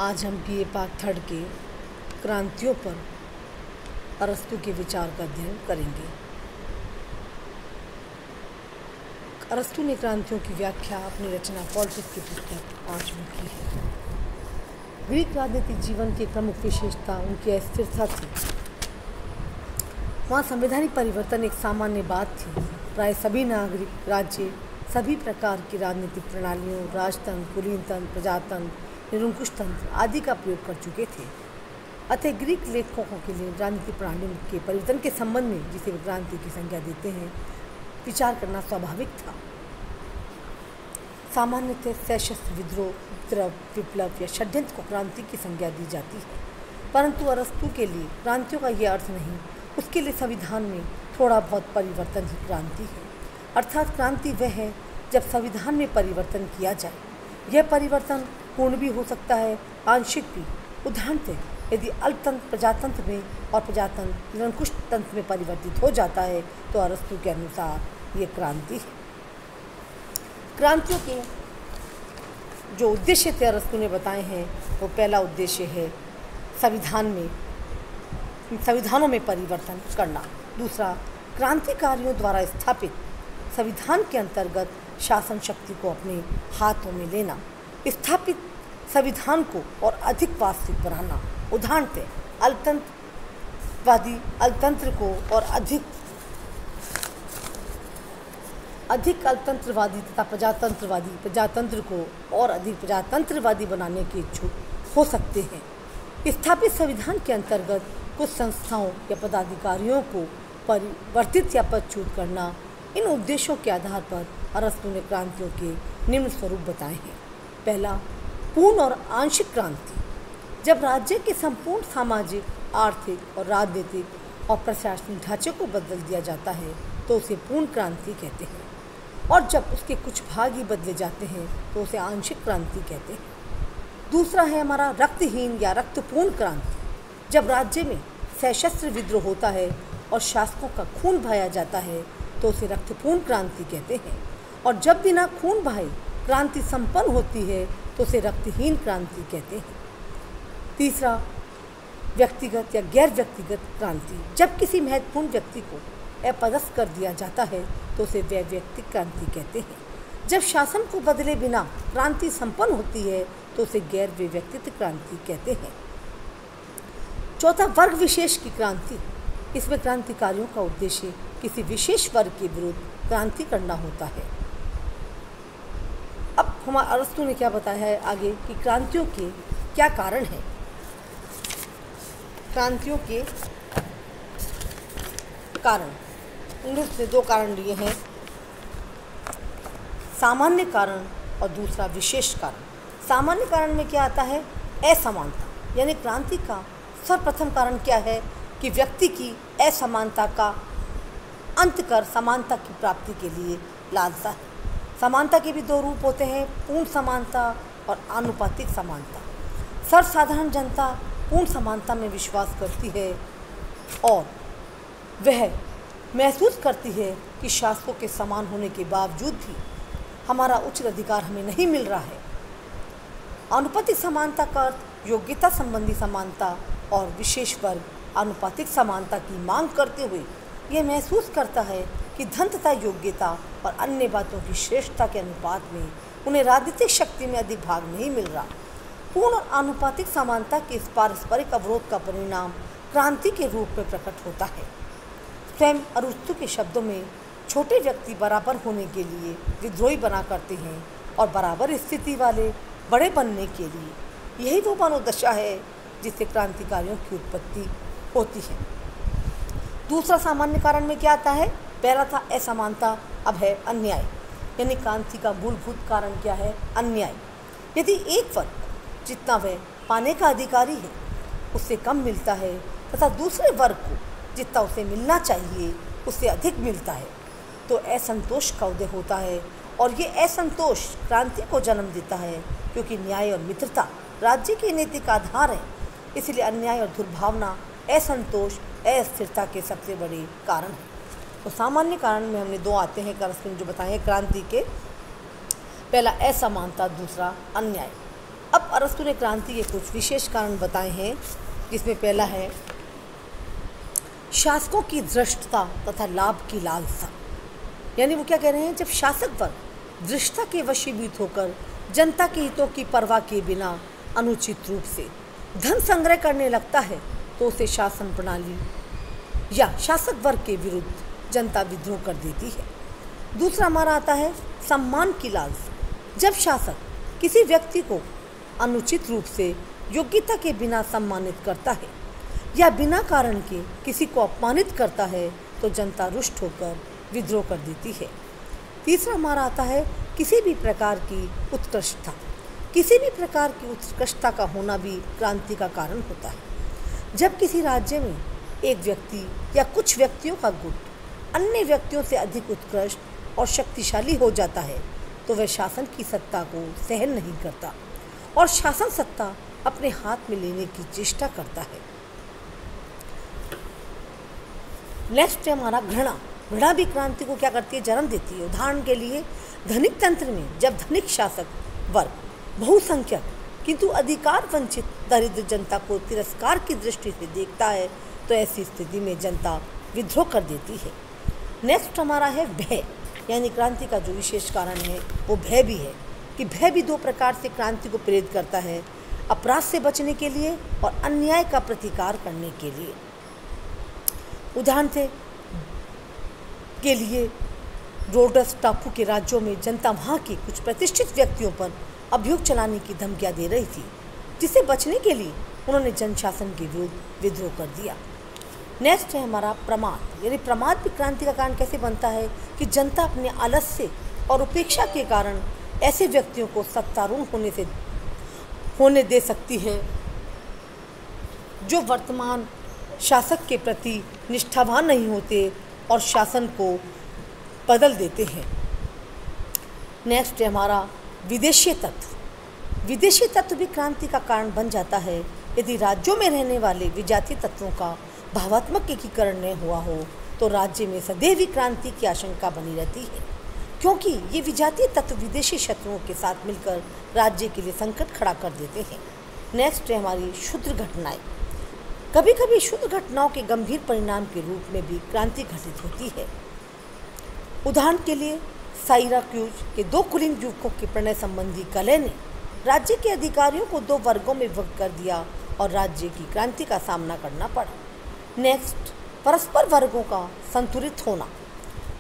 आज हम BA part third के क्रांतियों पर अरस्तु के विचार का अध्ययन करेंगे। अरस्तु ने क्रांतियों की व्याख्या अपनी रचना पॉलिटिक्स की पुस्तक 5 में की है। ग्रीक राजनीतिक जीवन की प्रमुख विशेषता उनकी अस्थिरता थी। वहाँ संवैधानिक परिवर्तन एक सामान्य बात थी। प्राय सभी नागरिक राज्य सभी प्रकार की राजनीतिक प्रणालियों, राजतंत्र, कुलीन तंत्र, प्रजातंत्र, निरंकुश तंत्र आदि का प्रयोग कर चुके थे। अतः ग्रीक लेखकों के लिए राजनीतिक प्रणाली के परिवर्तन के संबंध में, जिसे वे क्रांति की संज्ञा देते हैं, विचार करना स्वाभाविक था। सामान्यतः सशस्त्र विद्रोह, उपद्रव, विप्लव या षड्यंत्र को क्रांति की संज्ञा दी जाती है, परंतु अरस्तु के लिए क्रांतियों का यह अर्थ नहीं। उसके लिए संविधान में थोड़ा बहुत परिवर्तन ही क्रांति है। अर्थात क्रांति वह है जब संविधान में परिवर्तन किया जाए। यह परिवर्तन पूर्ण भी हो सकता है, आंशिक भी। उदाहरणतः यदि अल्पतंत्र प्रजातंत्र में और प्रजातंत्र निरंकुश तंत्र में परिवर्तित हो जाता है तो अरस्तु के अनुसार ये क्रांति है। क्रांतियों के जो उद्देश्य थे अरस्तु ने बताए हैं, वो पहला उद्देश्य है संविधानों में परिवर्तन करना। दूसरा, क्रांतिकारियों द्वारा स्थापित संविधान के अंतर्गत शासन शक्ति को अपने हाथों में लेना, स्थापित संविधान को और अधिक वास्तविक बनाना। उदाहरणतः अल्पतंत्र को और अधिक अल्पतंत्रवादी तथा प्रजातंत्र को और अधिक प्रजातंत्रवादी बनाने के इच्छुक हो सकते हैं। स्थापित संविधान के अंतर्गत कुछ संस्थाओं या पदाधिकारियों को परिवर्तित या पदच्युत करना। इन उद्देश्यों के आधार पर अरस्तु ने क्रांतियों के निम्न स्वरूप बताए हैं। पहला, पूर्ण और आंशिक क्रांति। जब राज्य के संपूर्ण सामाजिक, आर्थिक और राजनीतिक और प्रशासनिक ढांचे को बदल दिया जाता है तो उसे पूर्ण क्रांति कहते हैं, और जब उसके कुछ भाग ही बदले जाते हैं तो उसे आंशिक क्रांति कहते हैं। दूसरा है हमारा रक्तहीन या रक्तपूर्ण क्रांति। जब राज्य में सशस्त्र विद्रोह होता है और शासकों का खून बहाया जाता है तो उसे रक्तपूर्ण क्रांति कहते हैं, और जब बिना खून बहाए क्रांति संपन्न होती है तो उसे रक्तहीन क्रांति कहते हैं। तीसरा, व्यक्तिगत या गैर व्यक्तिगत क्रांति। जब किसी महत्वपूर्ण व्यक्ति को अपदस्थ कर दिया जाता है तो उसे व्यक्तिगत क्रांति कहते हैं। जब शासन को बदले बिना क्रांति संपन्न होती है तो उसे गैर व्यक्तिगत क्रांति कहते हैं। चौथा, वर्ग विशेष की क्रांति। इसमें क्रांतिकारियों का उद्देश्य किसी विशेष वर्ग के विरुद्ध क्रांति करना होता है। अब हमारे अरस्तु ने क्या बताया है आगे कि क्रांतियों के क्या कारण हैं। क्रांतियों के कारण उन्होंने 2 कारण लिए हैं, सामान्य कारण और दूसरा विशेष कारण। सामान्य कारण में क्या आता है? असमानता। यानी क्रांति का सर्वप्रथम कारण क्या है कि व्यक्ति की असमानता का अंत कर समानता की प्राप्ति के लिए लालसा है। समानता के भी 2 रूप होते हैं, पूर्ण समानता और आनुपातिक समानता। सर्वसाधारण जनता पूर्ण समानता में विश्वास करती है और वह महसूस करती है कि शासकों के समान होने के बावजूद भी हमारा उच्च अधिकार हमें नहीं मिल रहा है। आनुपातिक समानता का अर्थ योग्यता संबंधी समानता और विशेष वर्ग आनुपातिक समानता की मांग करते हुए यह महसूस करता है कि धन तथा योग्यता और अन्य बातों की श्रेष्ठता के अनुपात में उन्हें राजनीतिक शक्ति में अधिक भाग नहीं मिल रहा। पूर्ण और आनुपातिक समानता के इस पारस्परिक अवरोध का परिणाम क्रांति के रूप में प्रकट होता है। स्वयं अरस्तु के शब्दों में छोटे व्यक्ति बराबर होने के लिए विद्रोही बना करते हैं और बराबर स्थिति वाले बड़े बनने के लिए यही वो मनोदशा है जिससे क्रांतिकारियों की उत्पत्ति होती है। दूसरा सामान्य कारण में क्या आता है? पहला था असमानता, अब है अन्याय। यानी क्रांति का मूलभूत कारण क्या है? अन्याय। यदि एक वर्ग जितना वह पाने का अधिकारी है उससे कम मिलता है तथा दूसरे वर्ग को जितना उसे मिलना चाहिए उससे अधिक मिलता है तो असंतोष का उदय होता है, और ये असंतोष क्रांति को जन्म देता है, क्योंकि न्याय और मित्रता राज्य के नैतिक आधार है। इसलिए अन्याय और दुर्भावना, असंतोष, अस्थिरता के सबसे बड़े कारण हैं। तो सामान्य कारण में हमने 2 आते हैं अरस्तु ने जो बताए क्रांति के। पहला असमानता, दूसरा अन्याय। अब अरस्तु ने क्रांति के कुछ विशेष कारण बताए हैं, जिसमें पहला है शासकों की धृष्टता तथा लाभ की लालसा। यानी वो क्या कह रहे हैं, जब शासक वर्ग धृष्टता के वशीभूत होकर जनता के हितों की परवाह किए बिना अनुचित रूप से धन संग्रह करने लगता है तो उसे शासन प्रणाली या शासक वर्ग के विरुद्ध जनता विद्रोह कर देती है। दूसरा हमारा आता है सम्मान की लालसा। जब शासक किसी व्यक्ति को अनुचित रूप से योग्यता के बिना सम्मानित करता है या बिना कारण के किसी को अपमानित करता है तो जनता रुष्ट होकर विद्रोह कर देती है। तीसरा हमारा आता है किसी भी प्रकार की उत्कृष्टता। किसी भी प्रकार की उत्कृष्टता का होना भी क्रांति का कारण होता है। जब किसी राज्य में एक व्यक्ति या कुछ व्यक्तियों का गुट अन्य व्यक्तियों से अधिक उत्कृष्ट और शक्तिशाली हो जाता है तो वह शासन की सत्ता को सहन नहीं करता और शासन सत्ता अपने हाथ में लेने की चेष्टा करता है। नेक्स्ट है हमारा घृणा। घृणा भी क्रांति को क्या करती है, जन्म देती है। उदाहरण के लिए धनिक तंत्र में जब धनिक शासक वर्ग बहुसंख्यक किंतु अधिकार वंचित दरिद्र जनता को तिरस्कार की दृष्टि से देखता है तो ऐसी स्थिति में जनता विद्रोह कर देती है। नेक्स्ट हमारा है भय। यानी क्रांति का जो विशेष कारण है वो भय भी है कि भय भी दो प्रकार से क्रांति को प्रेरित करता है, अपराध से बचने के लिए और अन्याय का प्रतिकार करने के लिए। उदाहरण के लिए रोडस टापू के राज्यों में जनता वहाँ के कुछ प्रतिष्ठित व्यक्तियों पर अभियोग चलाने की धमकियां दे रही थी, जिससे बचने के लिए उन्होंने जनशासन के विरुद्ध विद्रोह कर दिया। नेक्स्ट है हमारा प्रमाद। यानी प्रमाद भी क्रांति का कारण कैसे बनता है कि जनता अपने आलस्य और उपेक्षा के कारण ऐसे व्यक्तियों को सत्तारूढ़ होने दे सकती है जो वर्तमान शासक के प्रति निष्ठावान नहीं होते और शासन को बदल देते हैं। नेक्स्ट है हमारा विदेशी तत्व। विदेशी तत्व भी क्रांति का कारण बन जाता है यदि राज्यों में रहने वाले विजातीय तत्वों का भावात्मक एकीकरण न हुआ हो तो राज्य में सदैव ही क्रांति की आशंका बनी रहती है, क्योंकि ये विजातीय तत्व विदेशी शत्रुओं के साथ मिलकर राज्य के लिए संकट खड़ा कर देते हैं। नेक्स्ट है हमारी क्षुद्र घटनाएं। कभी कभी क्षुद्र घटनाओं के गंभीर परिणाम के रूप में भी क्रांति घटित होती है। उदाहरण के लिए साइराक्यूज के दो कुलीन युवकों के प्रणय संबंधी कलह ने राज्य के अधिकारियों को दो वर्गों में विभक्त कर दिया और राज्य की क्रांति का सामना करना पड़ा। नेक्स्ट, परस्पर वर्गों का संतुलित होना।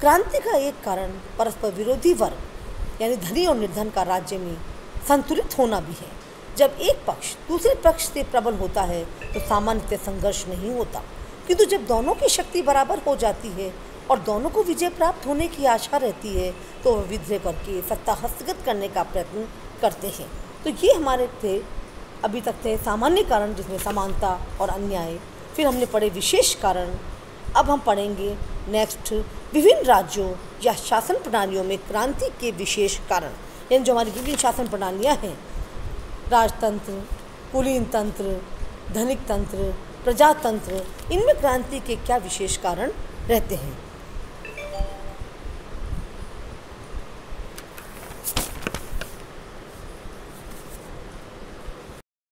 क्रांति का एक कारण परस्पर विरोधी वर्ग यानी धनी और निर्धन का राज्य में संतुलित होना भी है। जब एक पक्ष दूसरे पक्ष से प्रबल होता है तो सामान्यतः संघर्ष नहीं होता, किंतु जब दोनों की शक्ति बराबर हो जाती है और दोनों को विजय प्राप्त होने की आशा रहती है तो वह विद्रोह करके सत्ता हस्तगत करने का प्रयत्न करते हैं। तो ये हमारे थे अभी तक थे सामान्य कारण, जिसमें समानता और अन्याय। फिर हमने पढ़े विशेष कारण। अब हम पढ़ेंगे नेक्स्ट विभिन्न राज्यों या शासन प्रणालियों में क्रांति के विशेष कारण। यानी जो हमारी विभिन्न शासन प्रणालियाँ हैं, राजतंत्र, कुलीन तंत्र, धनिक तंत्र, प्रजातंत्र, इनमें क्रांति के क्या विशेष कारण रहते हैं।